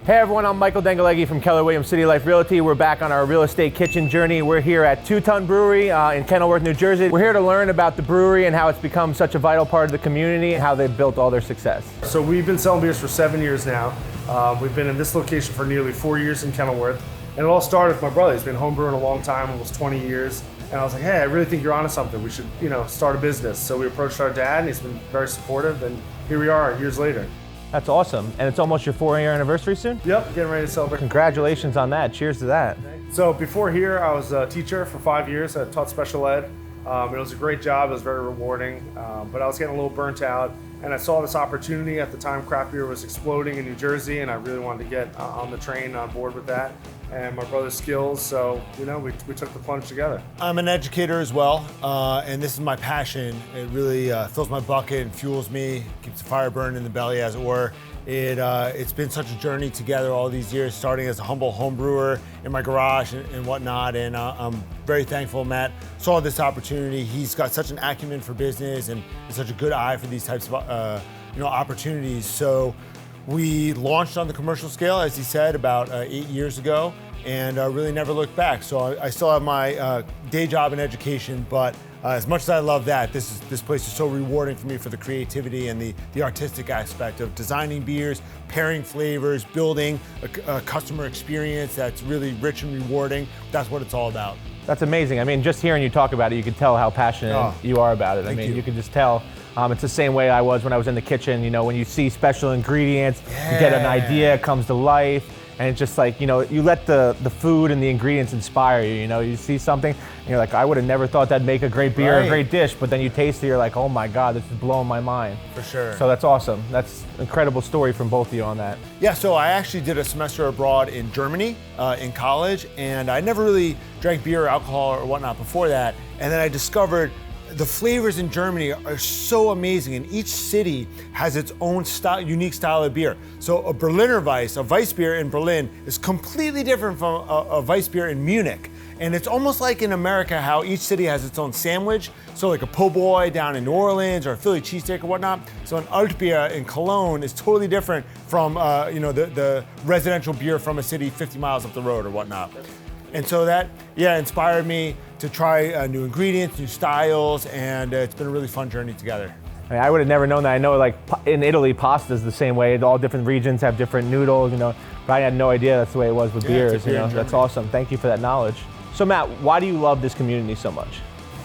Hey everyone, I'm Michael Dengaleghi from Keller Williams City Life Realty. We're back on our real estate kitchen journey. We're here at Two Ton Brewery in Kenilworth, New Jersey. We're here to learn about the brewery and how it's become such a vital part of the community and how they've built all their success. So we've been selling beers for 7 years now. We've been in this location for nearly 4 years in Kenilworth. And it all started with my brother. He's been homebrewing a long time, almost 20 years. And I was like, hey, I really think you're onto something. We should, start a business. So we approached our dad and he's been very supportive. And here we are years later. That's awesome. And it's almost your 4-year anniversary soon? Yep, getting ready to celebrate. Congratulations on that. Cheers to that. So before here, I was a teacher for 5 years. I taught special ed. It was a great job. It was very rewarding, but I was getting a little burnt out. And I saw this opportunity at the time. Craft beer was exploding in New Jersey, and I really wanted to get on the train, on board with that. And my brother's skills, so we took the plunge together. I'm an educator as well, and this is my passion. It really fills my bucket and fuels me, keeps the fire burning in the belly, as it were. It's been such a journey together all these years, starting as a humble home brewer in my garage and whatnot, and I'm very thankful Matt saw this opportunity. He's got such an acumen for business and such a good eye for these types of opportunities. So we launched on the commercial scale, as he said, about 8 years ago, and really never looked back. So I still have my day job in education, but as much as I love that, this place is so rewarding for me for the creativity and the artistic aspect of designing beers, pairing flavors, building a customer experience that's really rich and rewarding. That's what it's all about. That's amazing. I mean, just hearing you talk about it, you can tell how passionate you are about it. I mean, you can just tell. It's the same way I was when I was in the kitchen. When you see special ingredients, you get an idea, it comes to life. And it's just like, you let the food and the ingredients inspire you. You see something, and you're like, I would have never thought that'd make a great beer, a great dish. But then you taste it, you're like, oh my God, this is blowing my mind. For sure. So that's awesome. That's an incredible story from both of you on that. Yeah, so I actually did a semester abroad in Germany in college, and I never really drank beer or alcohol or whatnot before that. And then I discovered the flavors in Germany are so amazing, and each city has its own unique style of beer. So a Berliner Weiss, a Weiss beer in Berlin, is completely different from a Weiss beer in Munich. And it's almost like in America how each city has its own sandwich. So like a po' boy down in New Orleans or a Philly cheesesteak or whatnot. So an Altbier in Cologne is totally different from the residential beer from a city 50 miles up the road or whatnot. And so that, inspired me to try new ingredients, new styles, and it's been a really fun journey together. I would have never known that. I know, like in Italy, pasta is the same way. All different regions have different noodles. But I had no idea that's the way it was with beers. That's awesome. Thank you for that knowledge. So Matt, why do you love this community so much?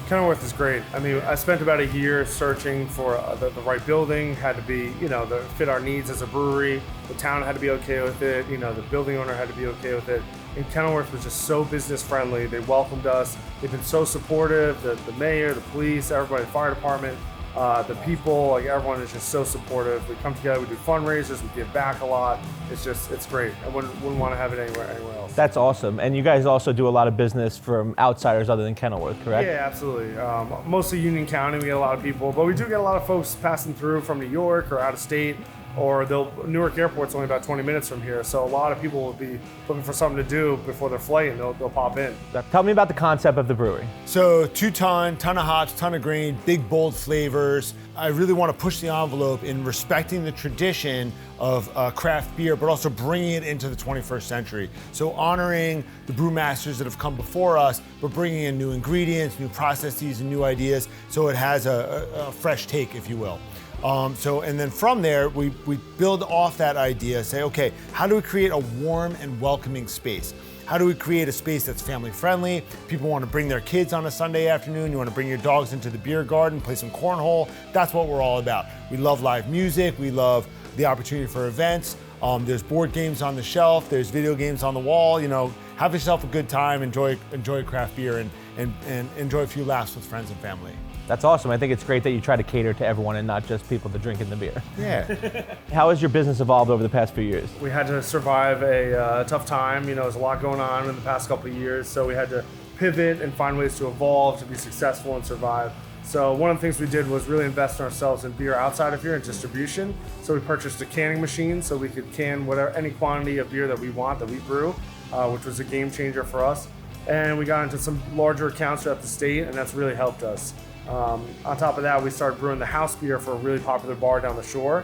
Kenilworth is great. I mean, I spent about a year searching for the right building. Had to be, to fit our needs as a brewery. The town had to be okay with it. The building owner had to be okay with it. And Kenilworth was just so business friendly. They welcomed us. They've been so supportive. The mayor, the police, everybody, the fire department, the people, like everyone is just so supportive. We come together, we do fundraisers, we give back a lot. It's great. I wouldn't want to have it anywhere else. That's awesome. And you guys also do a lot of business from outsiders other than Kenilworth, correct? Yeah, absolutely. Mostly Union County, we get a lot of people, but we do get a lot of folks passing through from New York or out of state. Or Newark Airport's only about 20 minutes from here, so a lot of people will be looking for something to do before their flight, and they'll pop in. Tell me about the concept of the brewery. So 2 ton of hops, ton of grain, big bold flavors. I really want to push the envelope in respecting the tradition of craft beer, but also bringing it into the 21st century. So honoring the brewmasters that have come before us, but bringing in new ingredients, new processes, and new ideas, so it has a fresh take, if you will. And then from there, we build off that idea, say, okay, how do we create a warm and welcoming space? How do we create a space that's family friendly? People want to bring their kids on a Sunday afternoon. You want to bring your dogs into the beer garden, play some cornhole. That's what we're all about. We love live music. We love the opportunity for events. There's board games on the shelf. There's video games on the wall. Have yourself a good time. Enjoy craft beer and enjoy a few laughs with friends and family. That's awesome. I think it's great that you try to cater to everyone and not just people that drink in the beer. Yeah. How has your business evolved over the past few years? We had to survive a tough time. There's a lot going on in the past couple of years, so we had to pivot and find ways to evolve, to be successful and survive. So one of the things we did was really invest in ourselves in beer outside of here and distribution. So we purchased a canning machine so we could can any quantity of beer that we want, that we brew, which was a game changer for us. And we got into some larger accounts throughout the state, and that's really helped us. On top of that, we started brewing the house beer for a really popular bar down the shore.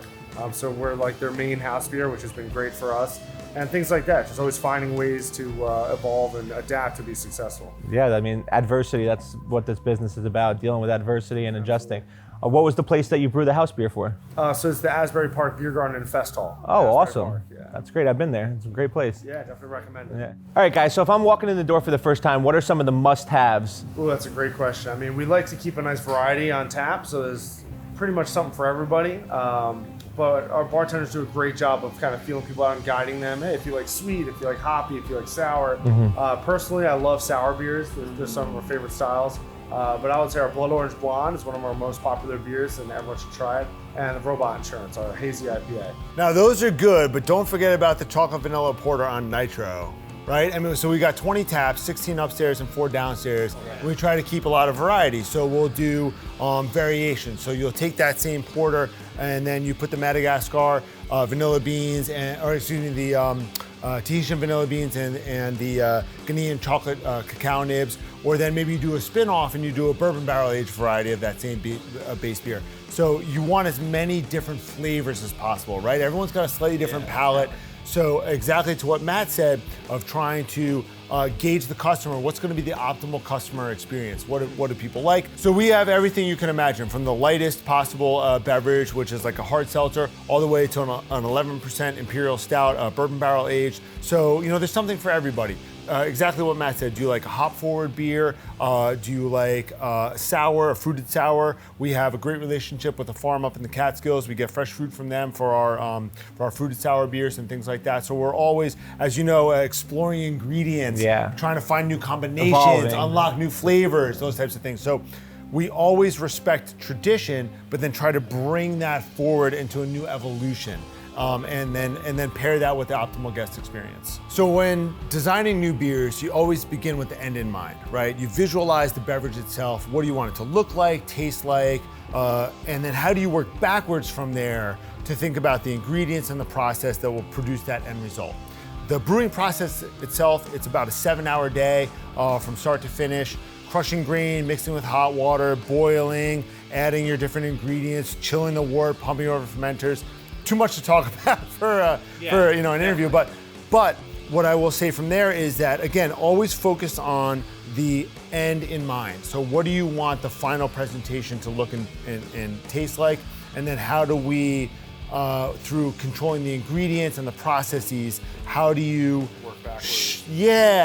So we're like their main house beer, which has been great for us. And things like that, just always finding ways to evolve and adapt to be successful. Yeah, I mean, adversity, that's what this business is about, dealing with adversity and adjusting. What was the place that you brew the house beer for? So it's the Asbury Park Beer Garden and Fest Hall. Oh, Asbury awesome. Park, yeah. That's great. I've been there. It's a great place. Yeah, definitely recommend it. Yeah. All right, guys, so if I'm walking in the door for the first time, what are some of the must-haves? Oh, that's a great question. I mean, we like to keep a nice variety on tap, so there's pretty much something for everybody. But our bartenders do a great job of kind of feeling people out and guiding them. Hey, if you like sweet, if you like hoppy, if you like sour. Personally, I love sour beers. They're some of our favorite styles. But I would say our Blood Orange Blonde is one of our most popular beers, and everyone should try it. And the Robot Insurance, our hazy IPA. Now those are good, but don't forget about the chocolate vanilla porter on nitro, right? I mean, so we got 20 taps, 16 upstairs and 4 downstairs. And we try to keep a lot of variety. So we'll do variations. So you'll take that same porter and then you put the Madagascar vanilla beans, the Tahitian vanilla beans and the Ghanaian chocolate cacao nibs, or then maybe you do a spin-off and you do a bourbon barrel aged variety of that same base beer. So you want as many different flavors as possible, right? Everyone's got a slightly different palate. So exactly to what Matt said of trying to gauge the customer, what's going to be the optimal customer experience? What do people like? So we have everything you can imagine, from the lightest possible beverage, which is like a hard seltzer, all the way to an 11% imperial stout, bourbon barrel aged. So there's something for everybody. Exactly what Matt said. Do you like a hop forward beer? Do you like sour, a fruited sour? We have a great relationship with a farm up in the Catskills. We get fresh fruit from them for our fruited sour beers and things like that. So we're always, as you know, exploring ingredients, trying to find new combinations, evolving, unlock new flavors, those types of things. So we always respect tradition, but then try to bring that forward into a new evolution. And then pair that with the optimal guest experience. So when designing new beers, you always begin with the end in mind, right? You visualize the beverage itself. What do you want it to look like, taste like, and then how do you work backwards from there to think about the ingredients and the process that will produce that end result. The brewing process itself, it's about a 7-hour day from start to finish. Crushing grain, mixing with hot water, boiling, adding your different ingredients, chilling the wort, pumping over fermenters. Too much to talk about for an interview, but what I will say from there is that, again, always focus on the end in mind. So what do you want the final presentation to look and taste like, and then how do we, through controlling the ingredients and the processes, how do you work backwards?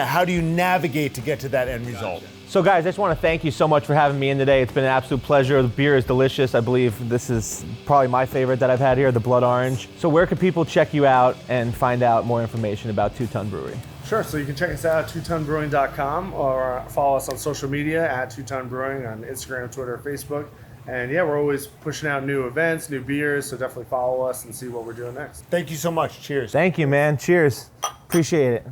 How do you navigate to get to that end result? So guys, I just want to thank you so much for having me in today. It's been an absolute pleasure. The beer is delicious. I believe this is probably my favorite that I've had here, the Blood Orange. So where can people check you out and find out more information about Two Ton Brewery? Sure, so you can check us out at twotonbrewing.com or follow us on social media at Two Ton Brewing on Instagram, Twitter, Facebook. And we're always pushing out new events, new beers, so definitely follow us and see what we're doing next. Thank you so much. Cheers. Thank you, man. Cheers. Appreciate it.